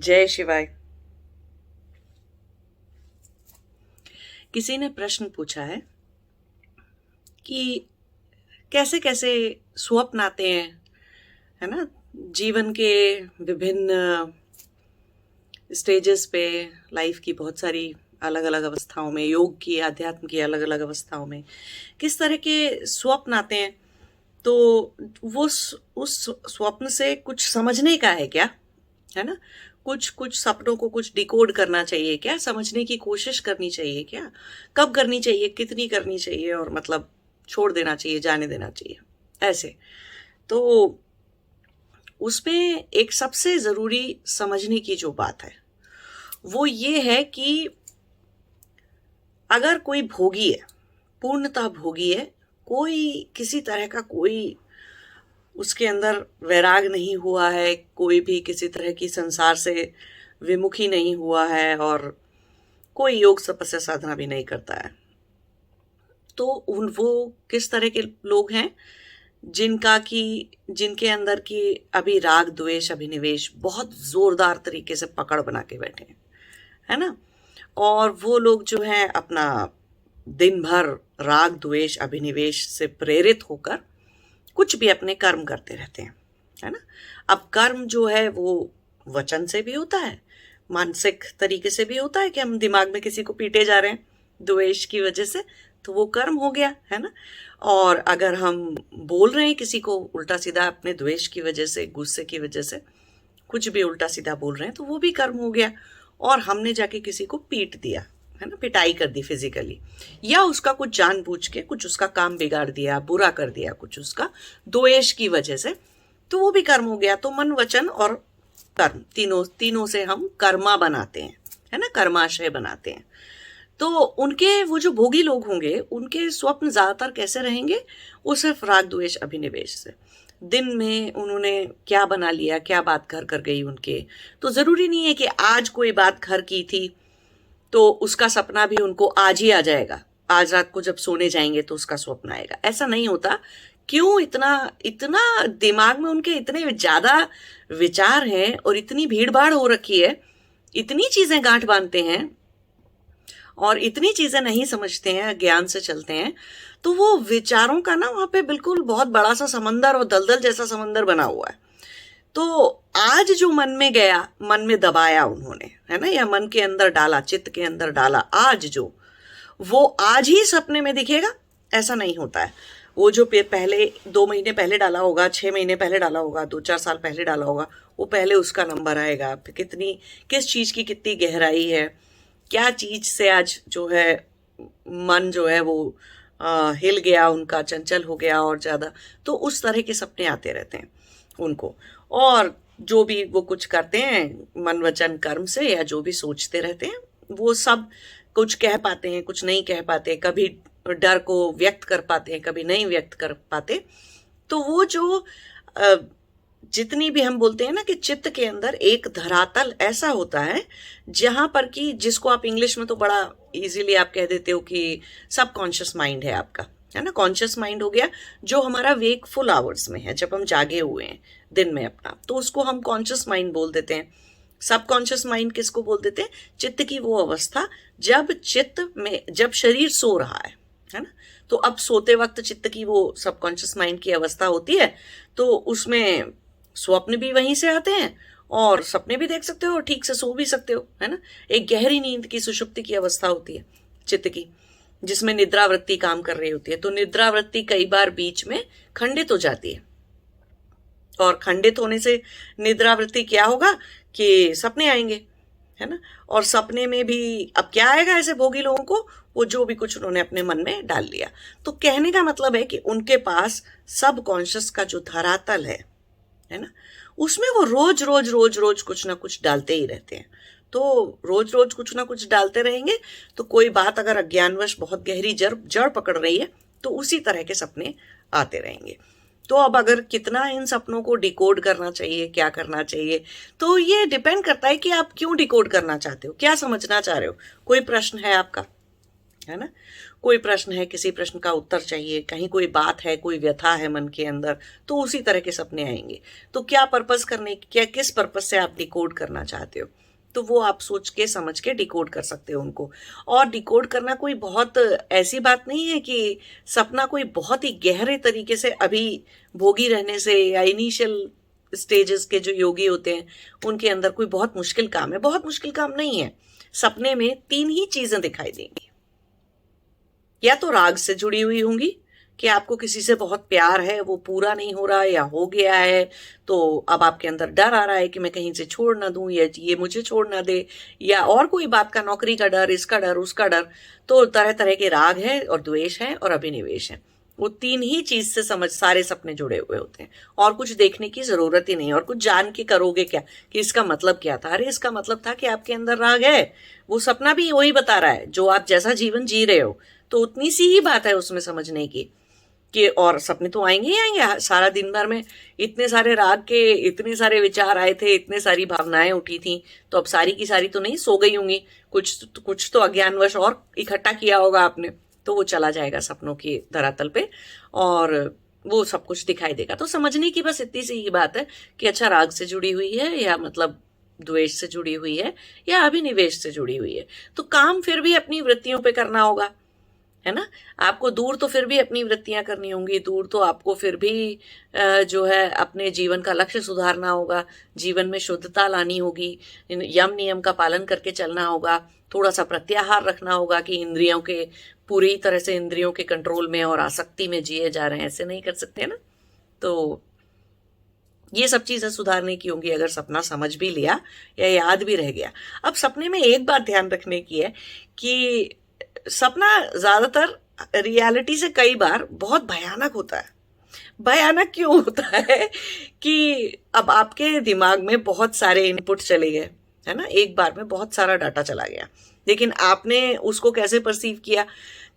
जय शिवाय। किसी ने प्रश्न पूछा है कि कैसे कैसे स्वप्न आते हैं, है ना, जीवन के विभिन्न स्टेजेस पे, लाइफ की बहुत सारी अलग अलग अवस्थाओं में, योग की, अध्यात्म की अलग अलग अवस्थाओं में किस तरह के स्वप्न आते हैं। तो उस स्वप्न से कुछ समझने का है क्या, है ना, कुछ कुछ सपनों को कुछ डिकोड करना चाहिए क्या, समझने की कोशिश करनी चाहिए क्या, कब करनी चाहिए, कितनी करनी चाहिए, और मतलब छोड़ देना चाहिए, जाने देना चाहिए, ऐसे। तो उसमें एक सबसे जरूरी समझने की जो बात है वो ये है कि अगर कोई भोगी है, पूर्णतः भोगी है, कोई किसी तरह का कोई उसके अंदर वैराग नहीं हुआ है, कोई भी किसी तरह की संसार से विमुखी नहीं हुआ है, और कोई योग तपस्या साधना भी नहीं करता है, तो वो किस तरह के लोग हैं जिनके अंदर की अभी राग द्वेष अभिनिवेश बहुत जोरदार तरीके से पकड़ बना के बैठे हैं, है ना। और वो लोग जो है अपना दिन भर राग द्वेष अभिनिवेश से प्रेरित होकर कुछ भी अपने कर्म करते रहते हैं, है ना। अब कर्म जो है वो वचन से भी होता है, मानसिक तरीके से भी होता है कि हम दिमाग में किसी को पीटे जा रहे हैं द्वेष की वजह से, तो वो कर्म हो गया, है ना। और अगर हम बोल रहे हैं किसी को उल्टा सीधा अपने द्वेष की वजह से, गुस्से की वजह से कुछ भी उल्टा सीधा बोल रहे हैं, तो वो भी कर्म हो गया। और हमने जाके किसी को पीट दिया, है ना, पिटाई कर दी फिजिकली, या उसका कुछ जानबूझ के कुछ उसका काम बिगाड़ दिया, बुरा कर दिया कुछ उसका द्वेष की वजह से, तो वो भी कर्म हो गया। तो मन, वचन और कर्म, तीनों से हम कर्मा बनाते हैं, है ना, कर्माशय बनाते हैं। तो उनके वो जो भोगी लोग होंगे उनके स्वप्न ज्यादातर कैसे रहेंगे, वो सिर्फ राग द्वेष अभिनिवेश से। दिन में उन्होंने क्या बना लिया, क्या बात घर कर गई उनके, तो जरूरी नहीं है कि आज कोई बात घर की थी तो उसका सपना भी उनको आज ही आ जाएगा, आज रात को जब सोने जाएंगे तो उसका स्वप्न आएगा, ऐसा नहीं होता। क्यों इतना इतना दिमाग में उनके इतने ज्यादा विचार हैं और इतनी भीड़ भाड़ हो रखी है, इतनी चीजें गांठ बांधते हैं और इतनी चीजें नहीं समझते हैं, ज्ञान से चलते हैं, तो वो विचारों का ना वहां पे बिल्कुल बहुत बड़ा सा समंदर और दलदल जैसा समंदर बना हुआ है। तो आज जो मन में गया, मन में दबाया उन्होंने, है ना, या मन के अंदर डाला, चित्त के अंदर डाला, आज जो वो आज ही सपने में दिखेगा, ऐसा नहीं होता है। वो जो पहले 2 महीने पहले डाला होगा, 6 महीने पहले डाला होगा, 2-4 साल पहले डाला होगा, वो पहले उसका नंबर आएगा, किस चीज की कितनी गहराई है, क्या चीज से आज जो है मन जो है वो हिल गया, उनका चंचल हो गया और ज्यादा, तो उस तरह के सपने आते रहते हैं उनको। और जो भी वो कुछ करते हैं मन वचन कर्म से, या जो भी सोचते रहते हैं, वो सब कुछ कह पाते हैं, कुछ नहीं कह पाते, कभी डर को व्यक्त कर पाते हैं, कभी नहीं व्यक्त कर पाते। तो वो जो जितनी भी हम बोलते हैं ना कि चित्त के अंदर एक धरातल ऐसा होता है जहां पर कि जिसको आप इंग्लिश में तो बड़ा इजीली आप कह देते हो कि सबकॉन्शियस माइंड है आपका, है ना। कॉन्शियस माइंड हो गया जो हमारा वेकफुल आवर्स में है, जब हम जागे हुए हैं दिन में अपना, तो उसको हम कॉन्शियस माइंड बोल देते हैं। सबकॉन्शियस माइंड किसको बोल देते हैं, चित्त की वो अवस्था जब शरीर सो रहा है ना। तो अब सोते वक्त चित्त की वो सबकॉन्शियस माइंड की अवस्था होती है, तो उसमें स्वप्न भी वहीं से आते हैं और सपने भी देख सकते हो और ठीक से सो भी सकते हो, है ना। एक गहरी नींद की, सुषुप्ति की अवस्था होती है चित्त की, जिसमें निद्रावृत्ति काम कर रही होती है। तो निद्रावृत्ति कई बार बीच में खंडित हो जाती है, और खंडित होने से निद्रावृत्ति क्या होगा कि सपने आएंगे, है ना। और सपने में भी अब क्या आएगा ऐसे भोगी लोगों को, वो जो भी कुछ उन्होंने अपने मन में डाल लिया। तो कहने का मतलब है कि उनके पास सब कॉन्शियस का जो धरातल है ना, उसमें वो रोज रोज रोज रोज कुछ ना कुछ डालते ही रहते हैं। तो रोज रोज कुछ ना कुछ डालते रहेंगे, तो कोई बात अगर अज्ञानवश बहुत गहरी जड़ पकड़ रही है, तो उसी तरह के सपने आते रहेंगे। तो अब अगर कितना इन सपनों को डिकोड करना चाहिए, क्या करना चाहिए, तो ये डिपेंड करता है कि आप क्यों डिकोड करना चाहते हो, क्या समझना चाह रहे हो। कोई प्रश्न है आपका? है ना? कोई प्रश्न है, किसी प्रश्न का उत्तर चाहिए, कहीं कोई बात है, कोई व्यथा है मन के अंदर, तो उसी तरह के सपने आएंगे। तो क्या किस पर्पस से आप डिकोड करना चाहते हो, तो वो आप सोच के समझ के डिकोड कर सकते हो उनको। और डिकोड करना कोई बहुत ऐसी बात नहीं है कि सपना कोई बहुत ही गहरे तरीके से अभी भोगी रहने से, या इनिशियल स्टेजेस के जो योगी होते हैं उनके अंदर कोई बहुत मुश्किल काम है। बहुत मुश्किल काम नहीं है। सपने में 3 ही चीजें दिखाई देंगी। या तो राग से जुड़ी हुई होंगी कि आपको किसी से बहुत प्यार है, वो पूरा नहीं हो रहा है या हो गया है, तो अब आपके अंदर डर आ रहा है कि मैं कहीं से छोड़ ना दूं, या ये मुझे छोड़ ना दे, या और कोई बात का, नौकरी का डर, इसका डर, उसका डर। तो तरह तरह के राग है और द्वेष है और अभिनिवेश है। वो 3 ही चीज से सारे सपने जुड़े हुए होते हैं। और कुछ देखने की जरूरत ही नहीं, और कुछ जान के करोगे क्या कि इसका मतलब क्या था? अरे इसका मतलब था कि आपके अंदर राग है। वो सपना भी वही बता रहा है, जो आप जैसा जीवन जी रहे हो। तो उतनी सी ही बात है उसमें समझने की कि और सपने तो आएंगे ही आएंगे। सारा दिन भर में इतने सारे राग के इतने सारे विचार आए थे, इतने सारी भावनाएं उठी थी, तो अब सारी की सारी तो नहीं सो गई होंगी। कुछ तो अज्ञानवश और इकट्ठा किया होगा आपने, तो वो चला जाएगा सपनों की धरातल पे और वो सब कुछ दिखाई देगा। तो समझने की बस इतनी सी ही बात है कि अच्छा, राग से जुड़ी हुई है, या मतलब द्वेष से जुड़ी हुई है, या अभिनिवेश से जुड़ी हुई है। तो काम फिर भी अपनी वृत्तियों पे करना होगा, है ना? आपको दूर तो फिर भी अपनी वृत्तियां करनी होंगी, दूर तो आपको फिर भी जो है अपने जीवन का लक्ष्य सुधारना होगा, जीवन में शुद्धता लानी होगी, यम नियम का पालन करके चलना होगा, थोड़ा सा प्रत्याहार रखना होगा कि इंद्रियों के पूरी तरह से इंद्रियों के कंट्रोल में और आसक्ति में जिए जा रहे हैं, ऐसे नहीं कर सकते ना। तो ये सब चीजें सुधारने की होंगी अगर सपना समझ भी लिया या याद भी रह गया। अब सपने में एक बात ध्यान रखने की है कि सपना ज्यादातर रियलिटी से कई बार बहुत भयानक होता है। भयानक क्यों होता है कि अब आपके दिमाग में बहुत सारे इनपुट चले गए, है ना? एक बार में बहुत सारा डाटा चला गया, लेकिन आपने उसको कैसे परसीव किया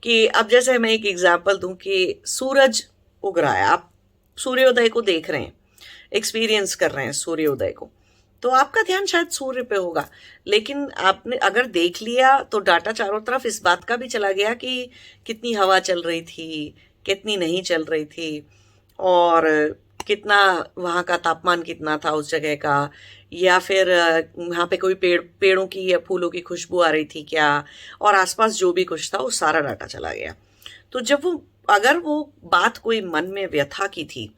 कि अब जैसे मैं एक एग्जांपल दूं कि सूरज उग रहा है, आप सूर्योदय को देख रहे हैं, एक्सपीरियंस कर रहे हैं सूर्योदय को, तो आपका ध्यान शायद सूर्य पे होगा। लेकिन आपने अगर देख लिया तो डाटा चारों तरफ इस बात का भी चला गया कि कितनी हवा चल रही थी, कितनी नहीं चल रही थी, और कितना वहाँ का तापमान कितना था उस जगह का, या फिर वहाँ पे कोई पेड़ों की या फूलों की खुशबू आ रही थी क्या, और आसपास जो भी कुछ था वो सारा डाटा चला गया। तो जब अगर वो बात कोई मन में व्यथा की थी,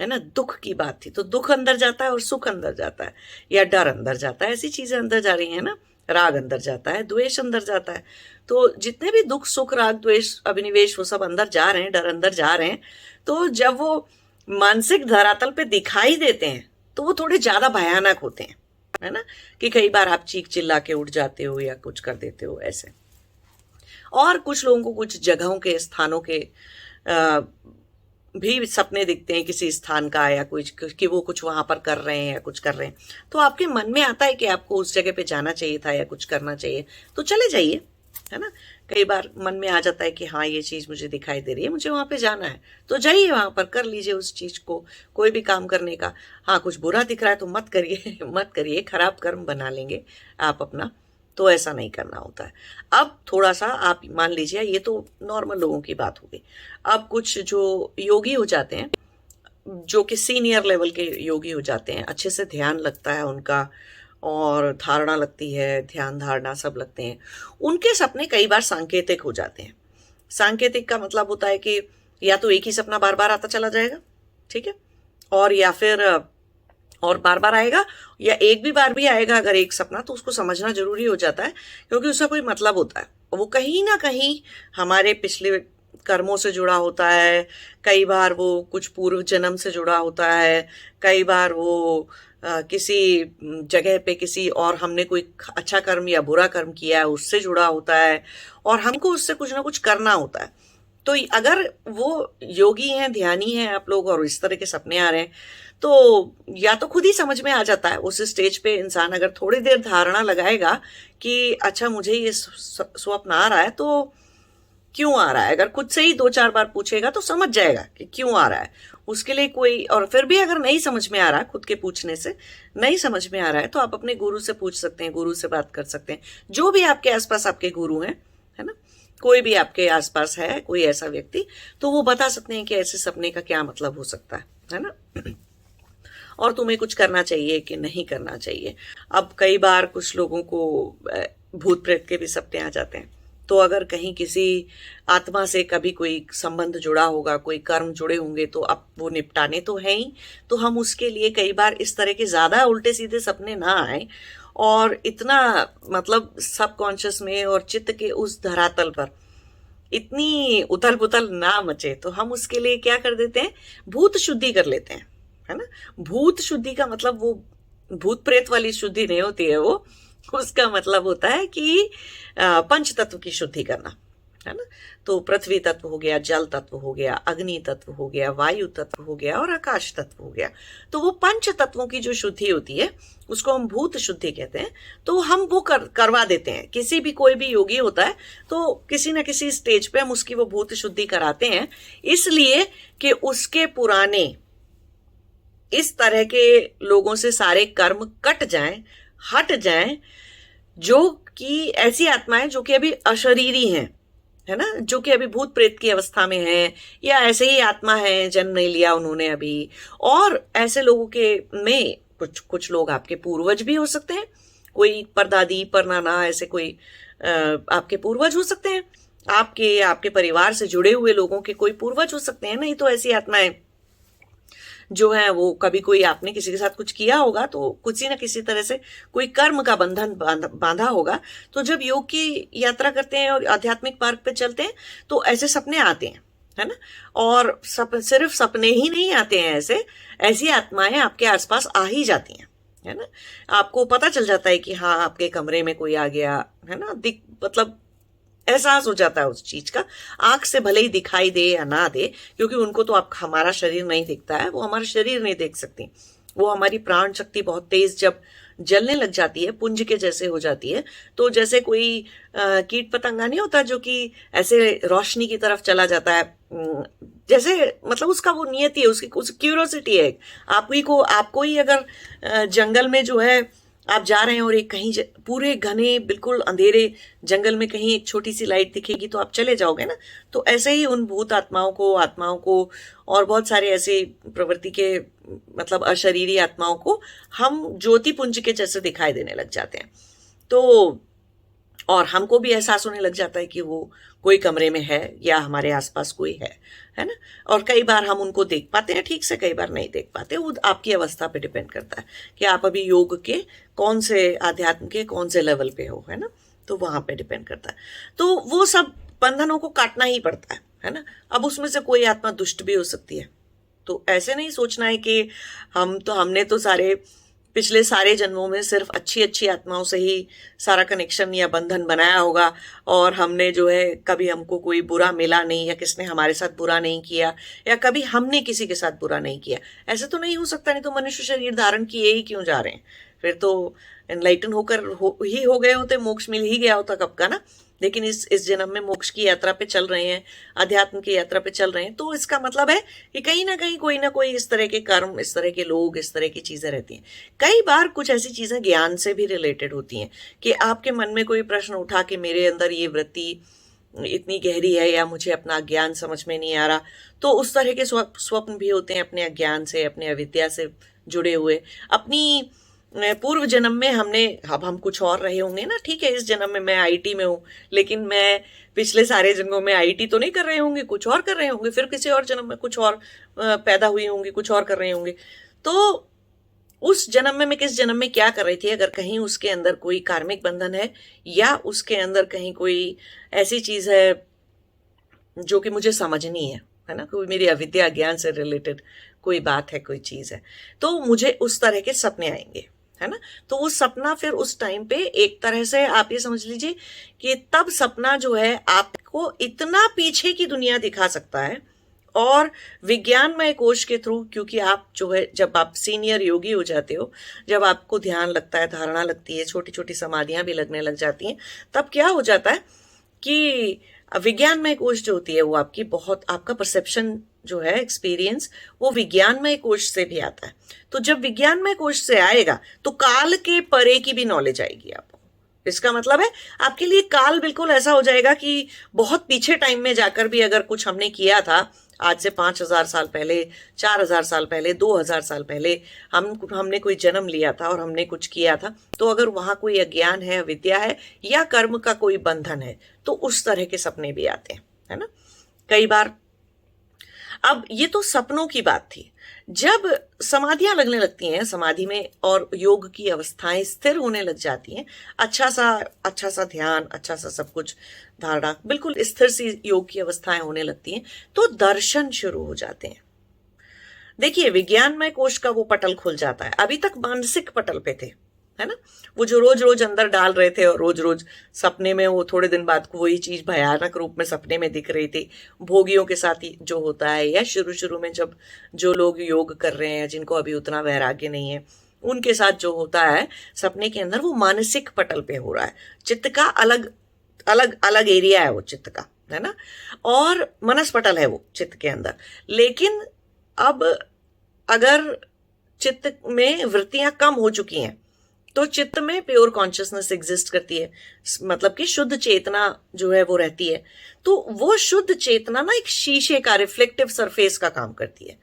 है ना, दुख की बात थी, तो दुख अंदर जाता है और सुख अंदर जाता है, या डर अंदर जाता है, ऐसी चीजें अंदर जा रही है ना। राग अंदर जाता है, द्वेष अंदर जाता है। तो जितने भी दुख, सुख, राग, द्वेष, अभिनिवेश, वो सब अंदर जा रहे हैं, डर अंदर जा रहे हैं। तो जब वो मानसिक धरातल पे दिखाई देते हैं तो वो थोड़े ज्यादा भयानक होते हैं, है ना, कि कई बार आप चीख चिल्ला के उठ जाते हो या कुछ कर देते हो ऐसे। और कुछ लोगों को कुछ जगहों के, स्थानों के भी सपने दिखते हैं किसी स्थान का, या कुछ कि वो कुछ वहां पर कर रहे हैं या कुछ कर रहे हैं। तो आपके मन में आता है कि आपको उस जगह पे जाना चाहिए था या कुछ करना चाहिए, तो चले जाइए, है ना। कई बार मन में आ जाता है कि हाँ, ये चीज मुझे दिखाई दे रही है, मुझे वहां पे जाना है, तो जाइए वहां पर, कर लीजिए उस चीज को, कोई भी काम करने का। हाँ, कुछ बुरा दिख रहा है तो मत करिए मत करिए, खराब कर्म बना लेंगे आप अपना, तो ऐसा नहीं करना होता है। अब थोड़ा सा आप मान लीजिए, ये तो नॉर्मल लोगों की बात हो गई। अब कुछ जो योगी हो जाते हैं, जो कि सीनियर लेवल के योगी हो जाते हैं, अच्छे से ध्यान लगता है उनका, और धारणा लगती है, ध्यान धारणा सब लगते हैं, उनके सपने कई बार सांकेतिक हो जाते हैं। सांकेतिक का मतलब होता है कि या तो एक ही सपना बार बार आता चला जाएगा, ठीक है, और या फिर और बार बार आएगा, या एक भी बार भी आएगा अगर एक सपना, तो उसको समझना जरूरी हो जाता है, क्योंकि उसका कोई मतलब होता है। वो कहीं ना कहीं हमारे पिछले कर्मों से जुड़ा होता है, कई बार वो कुछ पूर्व जन्म से जुड़ा होता है, कई बार वो किसी जगह पे किसी और हमने कोई अच्छा कर्म या बुरा कर्म किया है उससे जुड़ा होता है, और हमको उससे कुछ ना कुछ करना होता है। तो अगर वो योगी हैं, ध्यानी हैं आप लोग, और इस तरह के सपने आ रहे हैं, तो या तो खुद ही समझ में आ जाता है उस स्टेज पे। इंसान अगर थोड़ी देर धारणा लगाएगा कि अच्छा, मुझे ये स्वप्न आ रहा है तो क्यों आ रहा है, अगर खुद से ही 2-4 बार पूछेगा तो समझ जाएगा कि क्यों आ रहा है। उसके लिए कोई, और फिर भी अगर नहीं समझ में आ रहा है, खुद के पूछने से नहीं समझ में आ रहा है, तो आप अपने गुरु से पूछ सकते हैं, गुरु से बात कर सकते हैं, जो भी आपके आसपास आपके गुरु हैं, है ना। कोई भी आपके आसपास है कोई ऐसा व्यक्ति, तो वो बता सकते हैं कि ऐसे सपने का क्या मतलब हो सकता है ना, और तुम्हें कुछ करना चाहिए कि नहीं करना चाहिए। अब कई बार कुछ लोगों को भूत प्रेत के भी सपने आ जाते हैं, तो अगर कहीं किसी आत्मा से कभी कोई संबंध जुड़ा होगा, कोई कर्म जुड़े होंगे, तो अब वो निपटाने तो है ही, तो हम उसके लिए कई बार इस तरह के ज्यादा उल्टे सीधे सपने ना आए और इतना मतलब सबकॉन्शियस में और चित्त के उस धरातल पर इतनी उथल पुथल ना मचे, तो हम उसके लिए क्या कर देते हैं, भूत शुद्धि कर लेते हैं, है ना। भूत शुद्धि का मतलब वो भूत प्रेत वाली शुद्धि नहीं होती है, वो उसका मतलब होता है कि पंच तत्व की शुद्धि करना, है ना। तो पृथ्वी तत्व हो गया, जल तत्व हो गया, अग्नि तत्व हो गया, वायु तत्व हो गया और आकाश तत्व हो गया। तो वो पंच तत्वों की जो शुद्धि होती है उसको हम भूत शुद्धि कहते हैं। तो हम वो करवा देते हैं। किसी भी कोई भी योगी होता है तो किसी न किसी स्टेज पे हम उसकी वो भूत शुद्धि कराते हैं, इसलिए कि उसके पुराने इस तरह के लोगों से सारे कर्म कट जाएं, हट जाएं, जो कि ऐसी आत्माएं जो कि अभी अशरीरी हैं, है ना, जो कि अभी भूत प्रेत की अवस्था में है, या ऐसे ही आत्मा है, जन्म नहीं लिया उन्होंने अभी। और ऐसे लोगों के में कुछ कुछ लोग आपके पूर्वज भी हो सकते हैं, कोई परदादी परनाना ऐसे कोई आपके पूर्वज हो सकते हैं, आपके परिवार से जुड़े हुए लोगों के कोई पूर्वज हो सकते हैं। नहीं तो ऐसी आत्माएं जो है वो कभी कोई आपने किसी के साथ कुछ किया होगा, तो किसी न किसी तरह से कोई कर्म का बंधन बांधा होगा। तो जब योग की यात्रा करते हैं और आध्यात्मिक मार्ग पे चलते हैं तो ऐसे सपने आते हैं, है ना। और सिर्फ सपने ही नहीं आते हैं, ऐसी आत्माएं आपके आसपास आ ही जाती हैं, है ना। आपको पता चल जाता है कि हाँ आपके कमरे में कोई आ गया, है ना, मतलब एहसास हो जाता है उस चीज का। आंख से भले ही दिखाई दे या ना दे, क्योंकि उनको तो आप हमारा शरीर नहीं दिखता है, वो हमारा शरीर नहीं देख सकती। वो हमारी प्राण शक्ति बहुत तेज जब जलने लग जाती है, पुंज के जैसे हो जाती है, तो जैसे कोई कीट पतंगा नहीं होता जो कि ऐसे रोशनी की तरफ चला जाता है, जैसे मतलब उसका वो नियति है, उसकी क्यूरोसिटी है। आपको ही अगर जंगल में जो है आप जा रहे हैं और एक कहीं पूरे घने बिल्कुल अंधेरे जंगल में कहीं एक छोटी सी लाइट दिखेगी तो आप चले जाओगे ना। तो ऐसे ही उन भूत आत्माओं को और बहुत सारे ऐसे प्रवृत्ति के मतलब अशरीरी आत्माओं को हम ज्योति पुंज के जैसे दिखाई देने लग जाते हैं। तो और हमको भी एहसास होने लग जाता है कि वो कोई कमरे में है या हमारे आसपास कोई है ना। और कई बार हम उनको देख पाते हैं ठीक से, कई बार नहीं देख पाते। वो आपकी अवस्था पे डिपेंड करता है कि आप अभी योग के कौन से आध्यात्म के कौन से लेवल पे हो, है ना। तो वहां पे डिपेंड करता है। तो वो सब बंधनों को काटना ही पड़ता है ना। अब उसमें से कोई आत्मा दुष्ट भी हो सकती है, तो ऐसे नहीं सोचना है कि हमने तो पिछले सारे जन्मों में सिर्फ अच्छी अच्छी आत्माओं से ही सारा कनेक्शन या बंधन बनाया होगा, और हमने जो है कभी हमको कोई बुरा मिला नहीं, या किसने हमारे साथ बुरा नहीं किया, या कभी हमने किसी के साथ बुरा नहीं किया। ऐसे तो नहीं हो सकता, नहीं तो मनुष्य शरीर धारण किए ही क्यों जा रहे हैं। फिर तो एनलाइटन होकर हो गए होते, मोक्ष मिल ही गया होता कब का ना। लेकिन इस जन्म में मोक्ष की यात्रा पे चल रहे हैं, अध्यात्म की यात्रा पे चल रहे हैं, तो इसका मतलब है कि कहीं ना कहीं कोई ना कोई इस तरह के कर्म, इस तरह के लोग, इस तरह की चीजें रहती हैं। कई बार कुछ ऐसी चीजें ज्ञान से भी रिलेटेड होती हैं कि आपके मन में कोई प्रश्न उठा कि मेरे अंदर ये वृत्ति इतनी गहरी है या मुझे अपना ज्ञान समझ में नहीं आ रहा, तो उस तरह के स्वप्न भी होते हैं अपने अज्ञान से, अपने अविद्या से जुड़े हुए। अपनी पूर्व जन्म में अब हम कुछ और रहे होंगे ना, ठीक है, इस जन्म में मैं आईटी में हूँ, लेकिन मैं पिछले सारे जन्मों में आईटी तो नहीं कर रहे होंगे, कुछ और कर रहे होंगे। फिर किसी और जन्म में कुछ और पैदा हुई होंगी, कुछ और कर रहे होंगे। तो उस जन्म में मैं किस जन्म में क्या कर रही थी, अगर कहीं उसके अंदर कोई कार्मिक बंधन है, या उसके अंदर कहीं कोई ऐसी चीज है जो कि मुझे समझनी है ना, कोई मेरी अविद्या ज्ञान से रिलेटेड कोई बात है, कोई चीज है, तो मुझे उस तरह के सपने आएंगे, है ना। तो वो सपना फिर उस टाइम पे एक तरह से आप ये समझ लीजिए कि तब सपना जो है आपको इतना पीछे की दुनिया दिखा सकता है। और विज्ञानमय कोश के थ्रू, क्योंकि आप जो है जब आप सीनियर योगी हो जाते हो, जब आपको ध्यान लगता है, धारणा लगती है, छोटी छोटी समाधियां भी लगने लग जाती हैं, तब क्या हो जाता है कि विज्ञानमय कोश जो होती है वो आपका परसेप्शन जो है, एक्सपीरियंस, वो विज्ञानमय कोश से भी आता है। तो जब विज्ञानमय कोश से आएगा तो काल के परे की भी नॉलेज आएगी आपको, इसका मतलब है आपके लिए काल बिल्कुल ऐसा हो जाएगा कि बहुत पीछे टाइम में जाकर भी अगर कुछ हमने किया था, आज से 5,000 साल पहले, 4,000 साल पहले, 2,000 साल पहले हमने कोई जन्म लिया था और हमने कुछ किया था, तो अगर वहां कोई अज्ञान है, विद्या है या कर्म का कोई बंधन है, तो उस तरह के सपने भी आते हैं, है ना, कई बार। अब ये तो सपनों की बात थी। जब समाधियां लगने लगती हैं, समाधि में और योग की अवस्थाएं स्थिर होने लग जाती हैं, अच्छा सा ध्यान, अच्छा सा सब कुछ धारणा, बिल्कुल स्थिर सी योग की अवस्थाएं होने लगती हैं, तो दर्शन शुरू हो जाते हैं। देखिए, विज्ञानमय कोश का वो पटल खुल जाता है। अभी तक मानसिक पटल पे थे, है ना, वो जो रोज रोज अंदर डाल रहे थे और रोज रोज सपने में वो थोड़े दिन बाद वही चीज भयानक रूप में सपने में दिख रही थी। भोगियों के साथ ही जो होता है, या शुरू शुरू में जब जो लोग योग कर रहे हैं, जिनको अभी उतना वैराग्य नहीं है, उनके साथ जो होता है सपने के अंदर, वो मानसिक पटल पे हो रहा है। चित्त का अलग अलग अलग एरिया है वो चित्त का, है ना, और मनस पटल है वो चित्त के अंदर। लेकिन अब अगर चित्त में वृत्तियां कम हो चुकी हैं, तो चित्त में प्योर कॉन्शियसनेस एग्जिस्ट करती है, मतलब कि शुद्ध चेतना जो है वो रहती है। तो वो शुद्ध चेतना ना एक शीशे का रिफ्लेक्टिव सरफेस का काम करती है।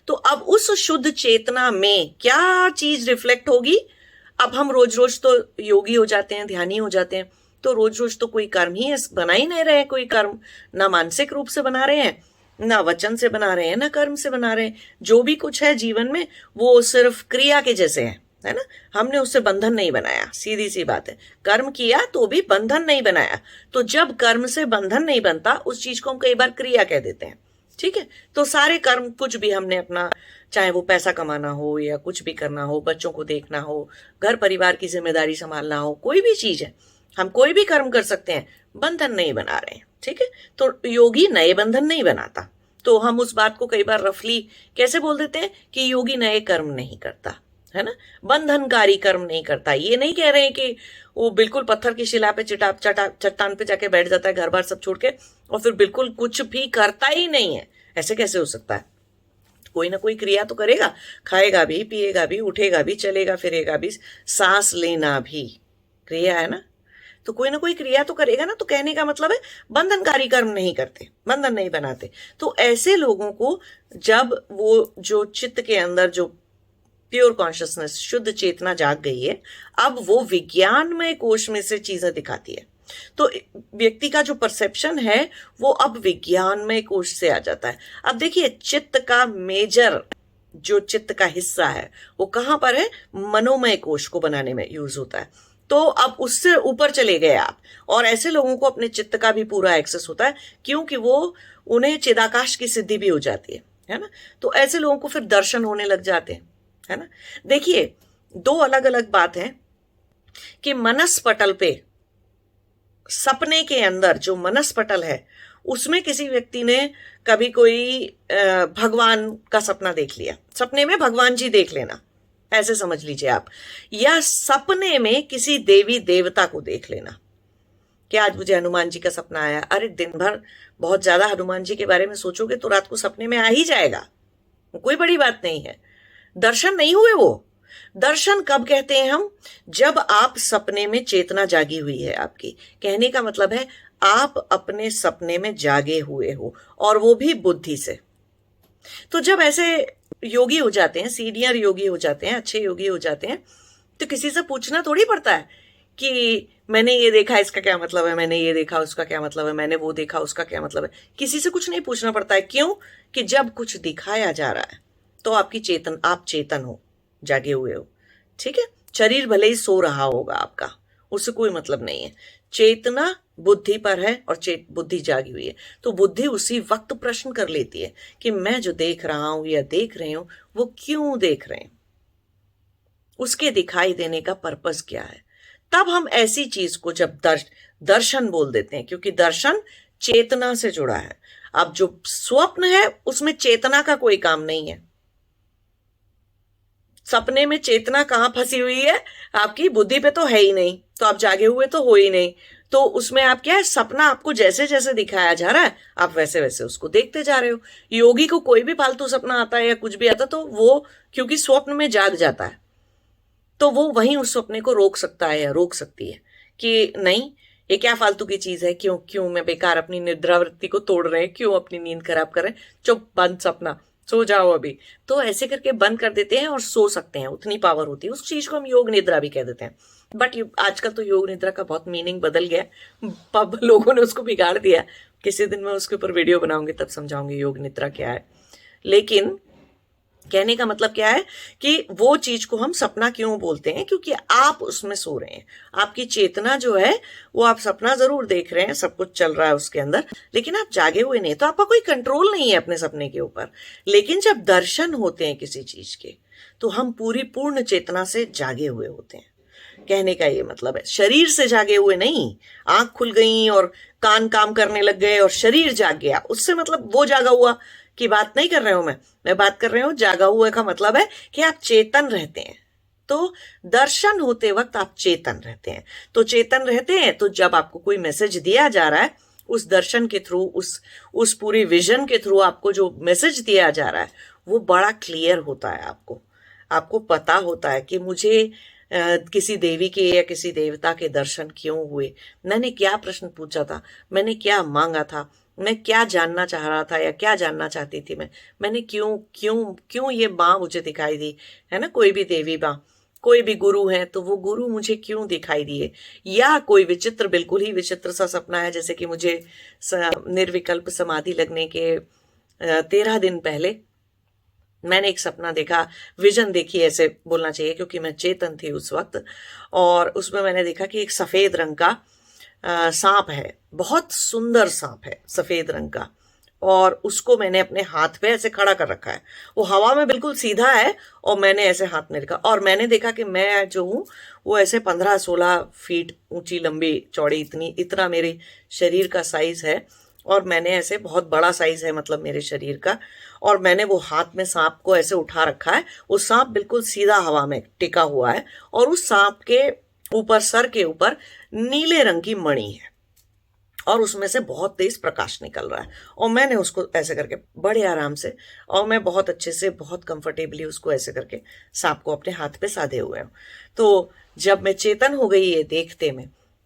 तो अब उस शुद्ध चेतना में क्या चीज रिफ्लेक्ट होगी? अब हम रोज रोज तो योगी हो जाते हैं, ध्यानी हो जाते हैं, तो रोज रोज तो कोई कर्म ही बना ही नहीं रहे हैं, कोई कर्म ना मानसिक रूप से बना रहे हैं, ना वचन से बना रहे हैं, ना कर्म से बना रहे हैं। जो भी कुछ है जीवन में वो सिर्फ क्रिया के जैसे है ना, हमने उससे बंधन नहीं बनाया, सीधी सी बात है। कर्म किया तो भी बंधन नहीं बनाया। तो जब कर्म से बंधन नहीं बनता, उस चीज को हम कई बार क्रिया कह देते हैं, ठीक है। तो सारे कर्म, कुछ भी हमने अपना, चाहे वो पैसा कमाना हो या कुछ भी करना हो, बच्चों को देखना हो, घर परिवार की जिम्मेदारी संभालना हो, कोई भी चीज है, हम कोई भी कर्म कर सकते हैं, बंधन नहीं बना रहे हैं, ठीक है। तो योगी नए बंधन नहीं बनाता। तो हम उस बात को कई बार रफली कैसे बोल देते हैं कि योगी नए कर्म नहीं करता, है ना, बंधनकारी कर्म नहीं करता। ये नहीं कह रहे हैं कि वो बिल्कुल पत्थर की शिला पे चट्टान पे जाके बैठ जाता है घर बार सब छोड़ के, और फिर बिल्कुल कुछ भी करता ही नहीं है। ऐसे कैसे हो सकता है? कोई ना कोई क्रिया तो करेगा, खाएगा भी, पिएगा भी, उठेगा भी, चलेगा फिरेगा भी, सांस लेना भी क्रिया है ना। तो कोई ना कोई क्रिया तो करेगा ना। तो कहने का मतलब है बंधनकारी कर्म नहीं करते, बंधन नहीं बनाते। तो ऐसे लोगों को जब वो जो चित्त के अंदर जो प्योर कॉन्शियसनेस, शुद्ध चेतना जाग गई है, अब वो विज्ञानमय कोश में से चीजें दिखाती है। तो व्यक्ति का जो परसेप्शन है वो अब विज्ञानमय कोश से आ जाता है। अब देखिए, चित्त का मेजर जो चित्त का हिस्सा है वो कहां पर है? मनोमय कोश को बनाने में यूज होता है। तो अब उससे ऊपर चले गए आप, और ऐसे लोगों को अपने चित्त का भी पूरा एक्सेस होता है, क्योंकि वो उन्हें चिदाकाश की सिद्धि भी हो जाती है ना। तो ऐसे लोगों को फिर दर्शन होने लग जाते हैं, है ना। देखिए, दो अलग अलग बात है कि मनस पटल पे, सपने के अंदर जो मनस पटल है उसमें किसी व्यक्ति ने कभी कोई भगवान का सपना देख लिया, सपने में भगवान जी देख लेना, ऐसे समझ लीजिए आप, या सपने में किसी देवी देवता को देख लेना कि आज मुझे हनुमान जी का सपना आया। अरे दिन भर बहुत ज्यादा हनुमान जी के बारे में सोचोगे तो रात को सपने में आ ही जाएगा, कोई बड़ी बात नहीं है। दर्शन नहीं हुए वो। दर्शन कब कहते हैं हम? जब आप सपने में चेतना जागी हुई है आपकी। कहने का मतलब है आप अपने सपने में जागे हुए हो, और वो भी बुद्धि से। तो जब ऐसे योगी हो जाते हैं, सीनियर योगी हो जाते हैं, अच्छे योगी हो जाते हैं, तो किसी से पूछना थोड़ी पड़ता है कि मैंने ये देखा, इसका क्या मतलब है, मैंने ये देखा, उसका क्या मतलब है, मैंने वो देखा, उसका क्या मतलब है। किसी से कुछ नहीं पूछना पड़ता है। क्यों? कि जब कुछ दिखाया जा रहा है तो आपकी चेतन, आप चेतन हो, जागे हुए हो, ठीक है। शरीर भले ही सो रहा होगा आपका, उससे कोई मतलब नहीं है। चेतना बुद्धि पर है और बुद्धि जागी हुई है। तो बुद्धि उसी वक्त प्रश्न कर लेती है कि मैं जो देख रहा हूं या देख रही हूं वो क्यों देख रहे हैं, उसके दिखाई देने का पर्पस क्या है। तब हम ऐसी चीज को जब दर्शन बोल देते हैं, क्योंकि दर्शन चेतना से जुड़ा है। अब जो स्वप्न है उसमें चेतना का कोई काम नहीं है। सपने में चेतना कहां फंसी हुई है? आपकी बुद्धि पे तो है ही नहीं, तो आप जागे हुए तो हो ही नहीं। तो उसमें आप क्या है, सपना आपको जैसे जैसे दिखाया जा रहा है आप वैसे वैसे उसको देखते जा रहे हो। योगी को कोई भी फालतू सपना आता है या कुछ भी आता तो वो, क्योंकि स्वप्न में जाग जाता है, तो वो वहीं उस सपने को रोक सकता है या रोक सकती है कि नहीं, ये क्या फालतू की चीज है, क्यों क्यों मैं बेकार अपनी निद्रावृत्ति को तोड़ रहे हैं, क्यों अपनी नींद खराब कर रहे हैं, चुप, बंद सपना, सो जाओ अभी। तो ऐसे करके बंद कर देते हैं और सो सकते हैं, उतनी पावर होती है। उस चीज को हम योग निद्रा भी कह देते हैं। बट आजकल तो योग निद्रा का बहुत मीनिंग बदल गया, पब लोगों ने उसको बिगाड़ दिया। किसी दिन मैं उसके ऊपर वीडियो बनाऊंगी, तब समझाऊंगी योग निद्रा क्या है। लेकिन कहने का मतलब क्या है कि वो चीज को हम सपना क्यों बोलते हैं, क्योंकि आप उसमें सो रहे हैं। आपकी चेतना जो है वो, आप सपना जरूर देख रहे हैं, सब कुछ चल रहा है उसके अंदर, लेकिन आप जागे हुए नहीं। तो आपका कोई कंट्रोल नहीं है अपने सपने के ऊपर। लेकिन जब दर्शन होते हैं किसी चीज के, तो हम पूरी पूर्ण चेतना से जागे हुए होते हैं। कहने का ये मतलब है, शरीर से जागे हुए नहीं। आंख खुल गई और कान काम करने लग गए और शरीर जाग गया, उससे मतलब वो जागा हुआ की बात नहीं कर रहे हूं मैं बात कर रही हूं जागा हुए का मतलब है कि आप चेतन रहते हैं। तो दर्शन होते वक्त आप चेतन रहते हैं। तो चेतन रहते हैं तो जब आपको कोई मैसेज दिया जा रहा है, उस दर्शन के थ्रू, उस पूरी विजन के थ्रू आपको जो मैसेज दिया जा रहा है, वो बड़ा क्लियर होता है। आपको पता होता है कि मुझे किसी देवी के या किसी देवता के दर्शन क्यों हुए, मैंने क्या प्रश्न पूछा था, मैंने क्या मांगा था, मैं क्या जानना चाह रहा था या क्या जानना चाहती थी मैंने क्यों क्यों क्यों ये माँ मुझे दिखाई दी, है ना। कोई भी देवी माँ, कोई भी गुरु है, तो वो गुरु मुझे क्यों दिखाई दिए। या कोई विचित्र, बिल्कुल ही विचित्र सा सपना है, जैसे कि मुझे निर्विकल्प समाधि लगने के 13 दिन पहले मैंने एक सपना देखा, विजन देखी ऐसे बोलना चाहिए, क्योंकि मैं चेतन थी उस वक्त। और उसमें मैंने देखा कि एक सफेद रंग का सांप है, बहुत सुंदर सांप है सफेद रंग का, और उसको मैंने अपने हाथ पे ऐसे खड़ा कर रखा है। वो हवा में बिल्कुल सीधा है और मैंने ऐसे हाथ में रखा, और मैंने देखा कि मैं जो हूँ वो ऐसे 15-16 फीट ऊंची, लंबी, चौड़ी, इतना मेरे शरीर का साइज है। और मैंने ऐसे, बहुत बड़ा साइज है मतलब मेरे शरीर का, और मैंने वो हाथ में सांप को ऐसे उठा रखा है। वो सांप बिल्कुल सीधा हवा में टिका हुआ है, और उस सांप के ऊपर, सर के ऊपर नीले रंग की मणि है, और उसमें से बहुत तेज प्रकाश निकल रहा है। और मैंने उसको ऐसे करके बड़े आराम से, और मैं बहुत अच्छे से, बहुत कंफर्टेबली उसको ऐसे करके सांप को अपने हाथ पे साधे हुए हूँ। तो जब मैं चेतन हो गई ये देखते में,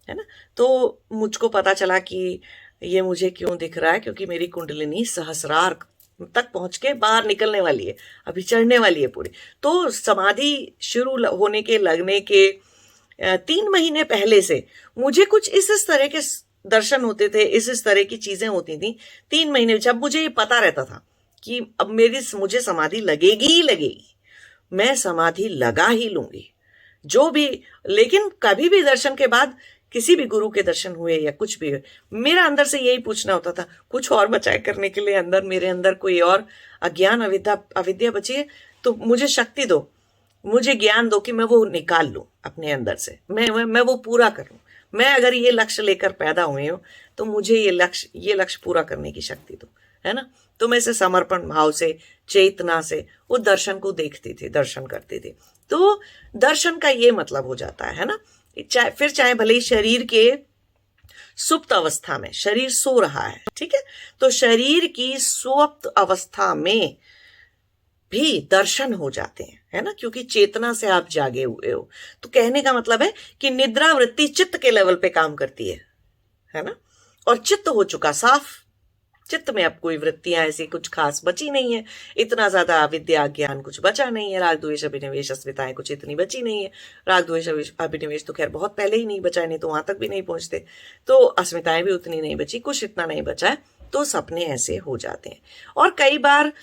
है ना, तो मुझको पता चला कि ये मुझे क्यों दिख रहा है, क्योंकि मेरी कुंडलिनी सहस्रार तक पहुंच के बाहर निकलने वाली है, अभी चढ़ने वाली है पूरी। तो समाधि शुरू होने के, लगने के 3 महीने पहले से मुझे कुछ इस तरह के दर्शन होते थे, इस तरह की चीजें होती थी। 3 महीने जब मुझे ये पता रहता था कि अब मुझे समाधि लगेगी ही लगेगी, मैं समाधि लगा ही लूंगी जो भी। लेकिन कभी भी दर्शन के बाद, किसी भी गुरु के दर्शन हुए या कुछ भी हुए, मेरा अंदर से यही पूछना होता था, कुछ और बचाए करने के लिए अंदर, मेरे अंदर कोई और अज्ञान, अविद्या बची है, तो मुझे शक्ति दो, मुझे ज्ञान दो कि मैं वो निकाल लूं अपने अंदर से, मैं वो पूरा करूं। मैं अगर ये लक्ष्य लेकर पैदा हुई हूं, तो मुझे ये लक्ष्य पूरा करने की शक्ति दो, है ना। तो मैं इसे समर्पण भाव से, चेतना से वो दर्शन को देखती थी, दर्शन करती थी। तो दर्शन का ये मतलब हो जाता है ना। चाहे भले ही शरीर के सुप्त अवस्था में, शरीर सो रहा है, ठीक है, तो शरीर की सुप्त अवस्था में भी दर्शन हो जाते हैं, है ना, क्योंकि चेतना से आप जागे हुए हो। तो कहने का मतलब है कि निद्रा वृत्ति चित्त के लेवल पे काम करती है ना। और चित्त हो चुका साफ, चित्त में अब कोई वृत्तियां ऐसी कुछ खास बची नहीं है, इतना ज्यादा अविद्या ज्ञान कुछ बचा नहीं है, राग द्वेष अभिनिवेश अस्मिताएं कुछ इतनी बची नहीं है। राग द्वेष अभिनिवेश तो खैर बहुत पहले ही नहीं बचा है, नहीं तो वहां तक भी नहीं पहुंचते। तो अस्मिताएं भी उतनी नहीं बची, कुछ इतना नहीं बचा है। तो सपने ऐसे हो जाते हैं। और कई बार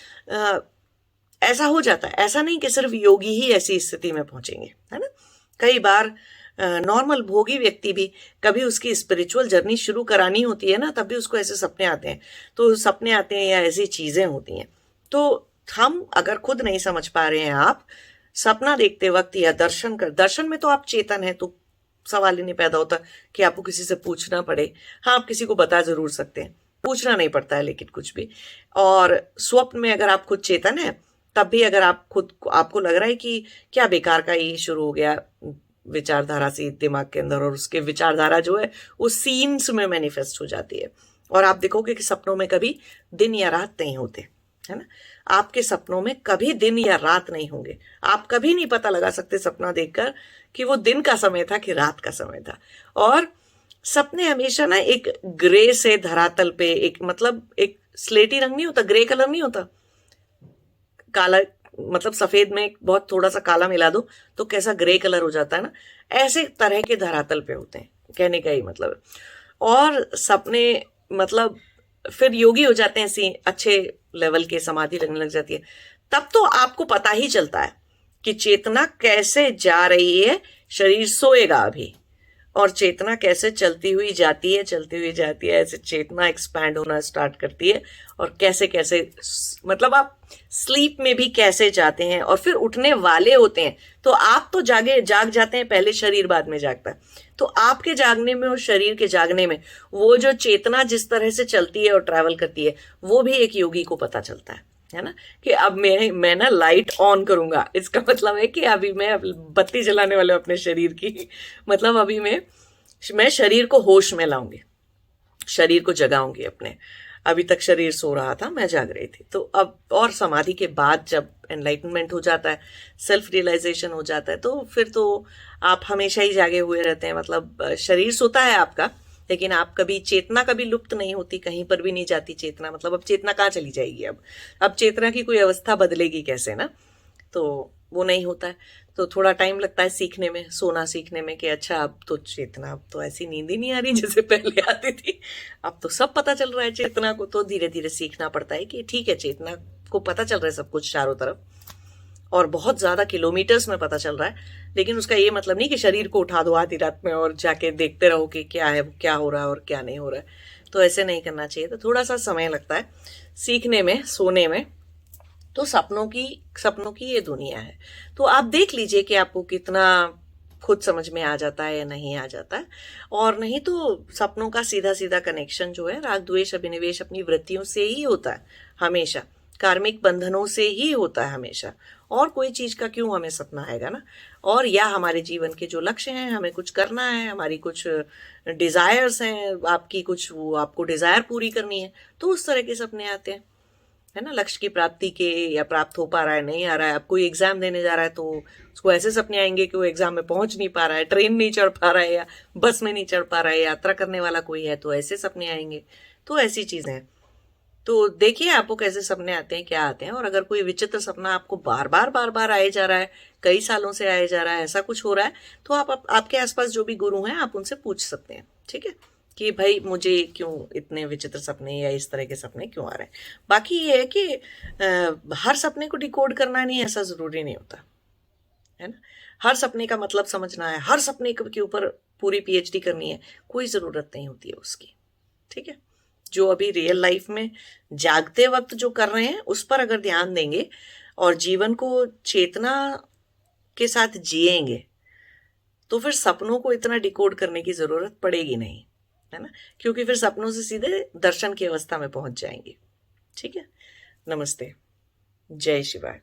ऐसा हो जाता है, ऐसा नहीं कि सिर्फ योगी ही ऐसी स्थिति में पहुंचेंगे, है ना। कई बार नॉर्मल भोगी व्यक्ति भी, कभी उसकी स्पिरिचुअल जर्नी शुरू करानी होती है ना, तब भी उसको ऐसे सपने आते हैं। तो सपने आते हैं या ऐसी चीजें होती हैं, तो हम अगर खुद नहीं समझ पा रहे हैं, आप सपना देखते वक्त या दर्शन में तो आप चेतन है, तो सवाल ही नहीं पैदा होता कि आपको किसी से पूछना पड़े। हाँ, आप किसी को बता जरूर सकते हैं, पूछना नहीं पड़ता है लेकिन कुछ भी। और स्वप्न में अगर आप खुद चेतन है, तब भी अगर आपको लग रहा है कि क्या बेकार का ये शुरू हो गया विचारधारा सी दिमाग के अंदर, और उसके विचारधारा जो है वो सीन्स में मैनिफेस्ट हो जाती है। और आप देखोगे कि सपनों में कभी दिन या रात नहीं होते, है ना। आपके सपनों में कभी दिन या रात नहीं होंगे। आप कभी नहीं पता लगा सकते सपना देखकर कि वो दिन का समय था कि रात का समय था। और सपने हमेशा ना एक ग्रे से धरातल पे, एक मतलब एक स्लेटी रंग नहीं होता, ग्रे कलर नहीं होता, काला मतलब सफेद में बहुत थोड़ा सा काला मिला दो तो कैसा ग्रे कलर हो जाता है ना, ऐसे तरह के धरातल पे होते हैं, कहने का ही मतलब है। और सपने मतलब फिर योगी हो जाते हैं, ऐसी अच्छे लेवल के समाधि लगने लग जाती है। तब तो आपको पता ही चलता है कि चेतना कैसे जा रही है, शरीर सोएगा अभी, और चेतना कैसे चलती हुई जाती है, चलती हुई जाती है, ऐसे चेतना एक्सपैंड होना स्टार्ट करती है। और कैसे कैसे मतलब आप स्लीप में भी कैसे जाते हैं और फिर उठने वाले होते हैं, तो आप तो जाग जाते हैं, पहले शरीर बाद में जागता है। तो आपके जागने में और शरीर के जागने में वो जो चेतना जिस तरह से चलती है और ट्रैवल करती है, वो भी एक योगी को पता चलता है ना, कि अब मैं ना लाइट ऑन करूंगा, इसका मतलब है कि अभी मैं बत्ती जलाने वाले अपने शरीर की, मतलब अभी मैं शरीर को होश में लाऊंगी, शरीर को जगाऊंगी अपने। अभी तक शरीर सो रहा था, मैं जाग रही थी। तो अब और समाधि के बाद जब एनलाइटनमेंट हो जाता है, सेल्फ रियलाइजेशन हो जाता है, तो फिर तो आप हमेशा ही जागे हुए रहते हैं। मतलब शरीर सोता है आपका, लेकिन आप कभी चेतना कभी लुप्त नहीं होती, कहीं पर भी नहीं जाती चेतना। मतलब अब चेतना कहाँ चली जाएगी, अब चेतना की कोई अवस्था बदलेगी कैसे ना, तो वो नहीं होता है। तो थोड़ा टाइम लगता है सीखने में, सोना सीखने में, कि अच्छा अब तो चेतना, अब तो ऐसी नींद ही नहीं आ रही जैसे पहले आती थी, अब तो सब पता चल रहा है चेतना को। तो धीरे धीरे सीखना पड़ता है कि ठीक है, चेतना को पता चल रहा है सब कुछ चारों तरफ, और बहुत ज्यादा किलोमीटर्स में पता चल रहा है, लेकिन उसका ये मतलब नहीं कि शरीर को उठा दो आधी रात में और जाके देखते रहो कि क्या है, क्या हो रहा है और क्या नहीं हो रहा है। तो ऐसे नहीं करना चाहिए। तो थोड़ा सा समय लगता है सीखने में, सोने में। तो सपनों की ये दुनिया है। तो आप देख लीजिए कि आपको कितना खुद समझ में आ जाता है या नहीं आ जाता है। और नहीं तो सपनों का सीधा सीधा कनेक्शन जो है राग द्वेष अभिनिवेश अपनी वृत्तियों से ही होता है हमेशा, कार्मिक बंधनों से ही होता है हमेशा। और कोई चीज का क्यों हमें सपना आएगा ना। और या हमारे जीवन के जो लक्ष्य हैं, हमें कुछ करना है, हमारी कुछ डिजायर्स हैं, आपकी कुछ वो आपको डिजायर पूरी करनी है, तो उस तरह के सपने आते हैं, है ना, लक्ष्य की प्राप्ति के, या प्राप्त हो पा रहा है नहीं आ रहा है। अब कोई एग्जाम देने जा रहा है तो उसको ऐसे सपने आएंगे कि वो एग्जाम में पहुंच नहीं पा रहा है, ट्रेन नहीं चढ़ पा रहा है, या बस में नहीं चढ़ पा रहा है, यात्रा करने वाला कोई है तो ऐसे सपने आएंगे। तो ऐसी चीजें हैं। तो देखिए आपको कैसे सपने आते हैं, क्या आते हैं। और अगर कोई विचित्र सपना आपको बार बार आए जा रहा है, कई सालों से आए जा रहा है, ऐसा कुछ हो रहा है, तो आपके आसपास जो भी गुरु हैं आप उनसे पूछ सकते हैं, ठीक है, कि भाई मुझे क्यों इतने विचित्र सपने या इस तरह के सपने क्यों आ रहे हैं। बाकी ये है कि हर सपने को डिकोड करना नहीं, ऐसा जरूरी नहीं होता है ना। हर सपने का मतलब समझना है, हर सपने के ऊपर पूरी पीएचडी करनी है, कोई जरूरत नहीं होती है उसकी, ठीक है। जो अभी रियल लाइफ में जागते वक्त जो कर रहे हैं उस पर अगर ध्यान देंगे और जीवन को चेतना के साथ जिएंगे, तो फिर सपनों को इतना डिकोड करने की जरूरत पड़ेगी नहीं, है ना, क्योंकि फिर सपनों से सीधे दर्शन की अवस्था में पहुंच जाएंगे। ठीक है। नमस्ते। जय शिवाय।